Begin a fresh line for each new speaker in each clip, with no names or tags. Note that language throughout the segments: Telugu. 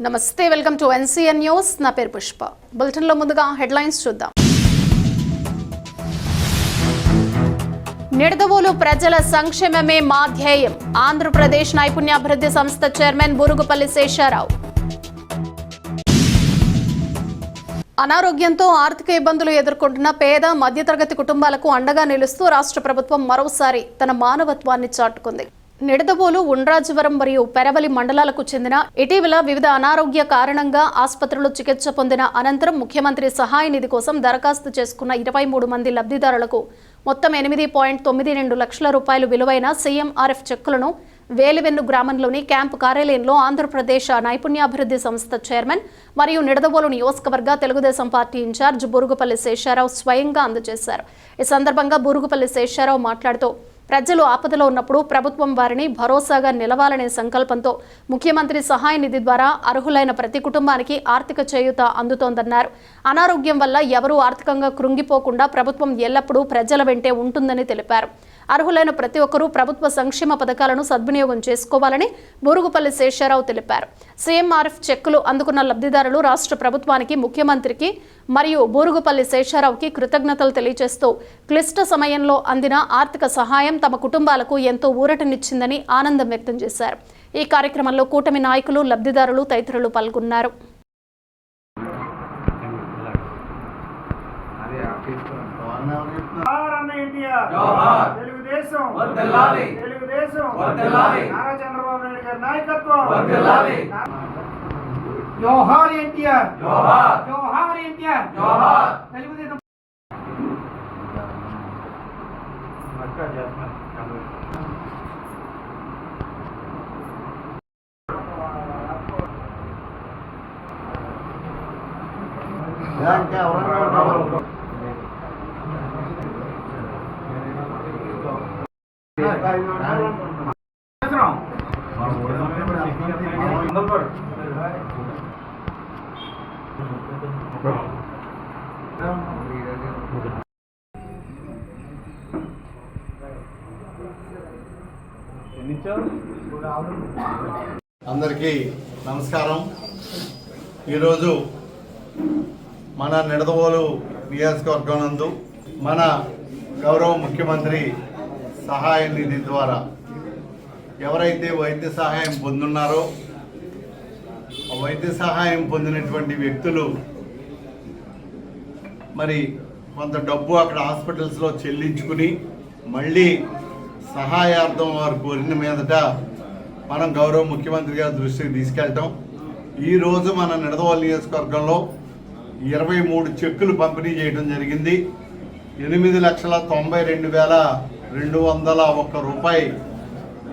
నమస్తే, వెల్కమ్ టు ఎన్సీఎన్ న్యూస్. నా పేరు పుష్ప. బులెటిన్లో ముందుగా హెడ్లైన్స్ చూద్దాం. నిడదవోలు ప్రజల సంక్షేమమే మా ధ్యేయం. ఆంధ్రప్రదేశ్ నైపుణ్యాభివృద్ధి సంస్థ చైర్మన్ బూరుగుపల్లి శేషారావు. అనారోగ్యంతో ఆర్థిక ఇబ్బందులు ఎదుర్కొంటున్న పేద మధ్యతరగతి కుటుంబాలకు అండగా నిలుస్తూ రాష్ట్ర ప్రభుత్వం మరోసారి తన మానవత్వాన్ని చాటుకుంది. నిడదవోలు, ఉండ్రాజవరం మరియు పెరవలి మండలాలకు చెందిన ఇటీవల వివిధ అనారోగ్య కారణంగా ఆసుపత్రిలో చికిత్స పొందిన అనంతరం ముఖ్యమంత్రి సహాయ నిధి కోసం దరఖాస్తు చేసుకున్న 23 మంది లబ్ధిదారులకు మొత్తం 8.92 లక్షల రూపాయలు విలువైన సీఎంఆర్ఎఫ్ చెక్కులను వేలివెన్ను గ్రామంలోని క్యాంపు కార్యాలయంలో ఆంధ్రప్రదేశ్ నైపుణ్యాభివృద్ధి సంస్థ చైర్మన్ మరియు నిడదవోలు నియోజకవర్గ తెలుగుదేశం పార్టీ ఇన్ఛార్జ్ బూరుగుపల్లి శేషారావు స్వయంగా అందజేశారు. ఈ సందర్భంగా బూరుగుపల్లి శేషారావు మాట్లాడుతూ ప్రజలు ఆపదలో ఉన్నప్పుడు ప్రభుత్వం వారిని భరోసాగా నిలవాలనే సంకల్పంతో ముఖ్యమంత్రి సహాయ నిధి ద్వారా అర్హులైన ప్రతి కుటుంబానికి ఆర్థిక చేయూత అందుతోందన్నారు. అనారోగ్యం వల్ల ఎవరూ ఆర్థికంగా కృంగిపోకుండా ప్రభుత్వం ఎల్లప్పుడూ ప్రజల వెంటే ఉంటుందని తెలిపారు. అర్హులైన ప్రతి ఒక్కరూ ప్రభుత్వ సంక్షేమ పథకాలను సద్వినియోగం చేసుకోవాలని బూరుగుపల్లి శేషారావు తెలిపారు. సీఎంఆర్ఎఫ్ చెక్కులు అందుకున్న లబ్ధిదారులు రాష్ట్ర ప్రభుత్వానికి, ముఖ్యమంత్రికి మరియు బూరుగుపల్లి శేషారావుకి కృతజ్ఞతలు తెలియజేస్తూ క్లిష్ట సమయంలో అందిన ఆర్థిక సహాయం తమ కుటుంబాలకు ఎంతో ఊరటనిచ్చిందని ఆనందం వ్యక్తం చేశారు. ఈ కార్యక్రమంలో కూటమి నాయకులు, లబ్ధిదారులు తదితరులు పాల్గొన్నారు.
జోహార్ ఎన్టీఆర్, జోహార్ జోహార్ ఎన్టీఆర్, జోహార్ తెలుగుదేశం.
అందరికీ నమస్కారం. ఈరోజు మన నిడదవోలు నియోజకవర్గం నందు మన గౌరవ ముఖ్యమంత్రి సహాయ నిధి ద్వారా ఎవరైతే వైద్య సహాయం పొందున్నారో ఆ వైద్య సహాయం పొందినటువంటి వ్యక్తులు మరి కొంత డబ్బు అక్కడ హాస్పిటల్స్లో చెల్లించుకుని మళ్ళీ సహాయార్థం వారు కోరిన మీదట మనం గౌరవ ముఖ్యమంత్రి గారి దృష్టికి తీసుకెళ్ళటం. ఈరోజు మన నిడదవోలు నియోజకవర్గంలో 23 చెక్కులు పంపిణీ చేయడం జరిగింది. 8,92,201 రూపాయి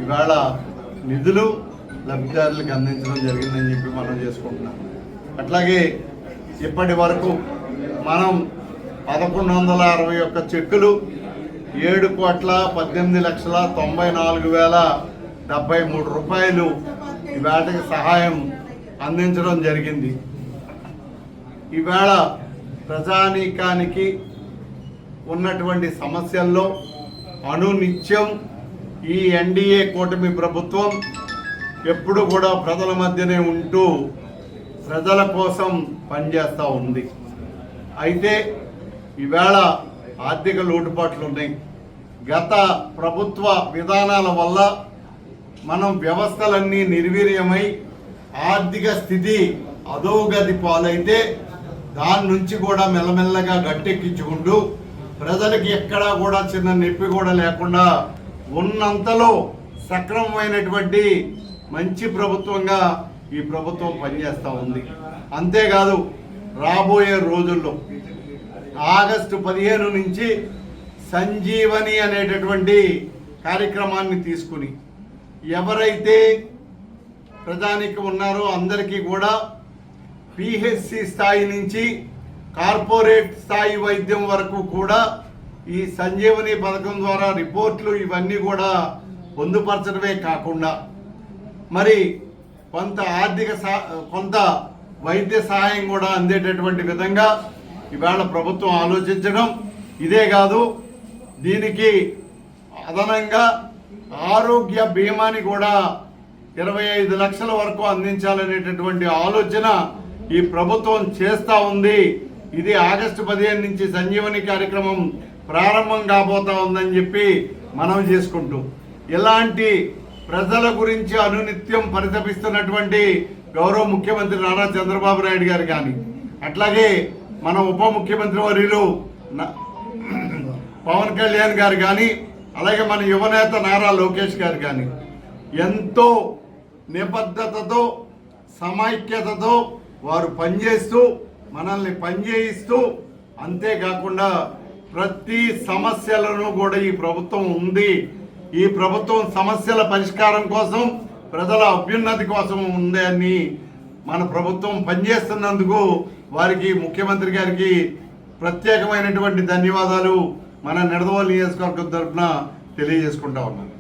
ఇవాళ నిధులు లబ్ధిదారులకు అందించడం జరిగిందని చెప్పి మనం చేసుకుంటున్నాం. అట్లాగే ఇప్పటి వరకు మనం 1,161 చెక్కులు 7,18,94,073 రూపాయలు ఇవాళకి సహాయం అందించడం జరిగింది. ఇవాళ ప్రజానీకానికి ఉన్నటువంటి సమస్యల్లో అనునిత్యం ఈ ఎన్డీఏ కూటమి ప్రభుత్వం ఎప్పుడు కూడా ప్రజల మధ్యనే ఉంటూ ప్రజల కోసం పనిచేస్తూ ఉంది. అయితే ఈవేళ ఆర్థిక లోటుపాట్లు ఉన్నాయి. గత ప్రభుత్వ విధానాల వల్ల మనం వ్యవస్థలన్నీ నిర్వీర్యమై ఆర్థిక స్థితి అధోగతి పాలైతే దాని నుంచి కూడా మెల్లమెల్లగా గట్టెక్కించుకుంటూ ప్రజలకి ఎక్కడా కూడా చిన్న నొప్పి కూడా లేకుండా ఉన్నంతలో సక్రమమైనటువంటి మంచి ప్రభుత్వంగా ఈ ప్రభుత్వం పనిచేస్తూ ఉంది. అంతేకాదు రాబోయే రోజుల్లో ఆగస్టు 15 నుంచి సంజీవని అనేటటువంటి కార్యక్రమాన్ని తీసుకుని ఎవరైతే ప్రజానికి ఉన్నారో అందరికీ కూడా పిహెచ్సి స్థాయి నుంచి కార్పొరేట్ స్థాయి వైద్యం వరకు కూడా ఈ సంజీవని పథకం ద్వారా రిపోర్ట్లు ఇవన్నీ కూడా పొందుపరచడమే కాకుండా మరి కొంత వైద్య సహాయం కూడా అందేటటువంటి విధంగా ఇవాళ ప్రభుత్వం ఆలోచించడం. ఇదే కాదు, దీనికి అదనంగా ఆరోగ్య బీమాని కూడా 25 లక్షల వరకు అందించాలనేటటువంటి ఆలోచన ఈ ప్రభుత్వం చేస్తూ ఉంది. ఇది ఆగస్టు 15 నుంచి సంజీవని కార్యక్రమం ప్రారంభం కాబోతా ఉందని చెప్పి మనం చేసుకుంటూ, ఇలాంటి ప్రజల గురించి అనునిత్యం పరితపిస్తున్నటువంటి గౌరవ ముఖ్యమంత్రి నారా చంద్రబాబు నాయుడు గారు కానీ, అట్లాగే మన ఉప ముఖ్యమంత్రి వర్యులు పవన్ కళ్యాణ్ గారు కానీ, అలాగే మన యువనేత నారా లోకేష్ గారు కానీ ఎంతో నిబద్ధతతో సమైక్యతతో వారు పనిచేస్తూ మనల్ని పనిచేయిస్తూ, అంతేకాకుండా ప్రతి సమస్యలను కూడా ఈ ప్రభుత్వం ఉంది. ఈ ప్రభుత్వం సమస్యల పరిష్కారం కోసం, ప్రజల అభ్యున్నతి కోసం ఉంది అని మన ప్రభుత్వం పనిచేస్తున్నందుకు వారికి, ముఖ్యమంత్రి గారికి ప్రత్యేకమైనటువంటి ధన్యవాదాలు మన నిడదవోలు నియోజకవర్గం తరఫున తెలియజేసుకుంటా ఉన్నాను.